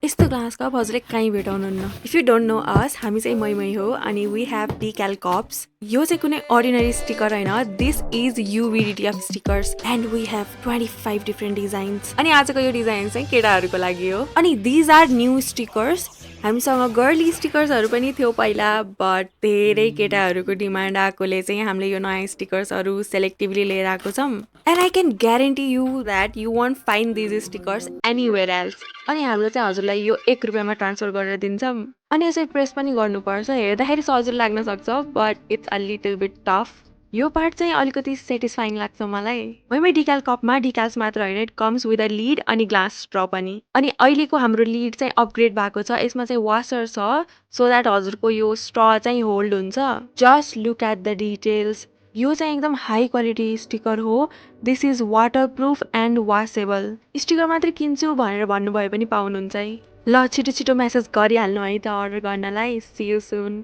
यस्तो glass cup हजुरले कहीँ भेटाउनुहुन्न। If you don't know us, हामी चाहिँ मै हो अनि वी हेभ डिक्याल कप्स। यो चाहिँ कुनै अर्डिनरी स्टिकर होइन, this is UV DTF stickers and we have 25 different designs. अनि आजको यो डिजाइन चाहिँ केटाहरूको लागि हो। अनि दिज आर न्यू स्टिकर्स। हामीसँग गर्ली स्टिकर्सहरू पनि थियो पहिला, बट धेरै केटाहरूको डिमान्ड आएकोले चाहिँ हामीले यो नयाँ स्टिकर्सहरू सेलेक्टिभली लिएर आएको छौँ। And I can guarantee you that you want find these stickers anywhere else. अनि हामीले चाहिँ हजुरलाई यो 1 रुपियाँमा ट्रान्सफर गरेर दिन्छौँ। अनि यसरी प्रेस पनि गर्नुपर्छ, हेर्दाखेरि सजिलो लाग्न सक्छ but it's a little beet tough. यो पार्ट चाहिँ अलिकति सेटिस्फाइङ लाग्छ मलाई। मैमै डिकाल कपमा डिकाल्स मात्र होइन, it comes with a lid अनि ग्लास स्ट्र पनि। अनि अहिलेको हाम्रो लिड चाहिँ अपग्रेड भएको छ, यसमा चाहिँ वासर छ सो द्याट हजुरको यो स्ट्र चाहिँ होल्ड हुन्छ। Just look at the details. यो चाहिँ एकदम हाई क्वालिटी स्टिकर हो। This is waterproof and washable. Sticker मात्रै किन्छु भनेर भन्नुभयो पनि पाउनुहुन्छ है। ल छिटो छिटो मेसेज गरिहाल्नु है त अर्डर गर्नलाई। See you soon.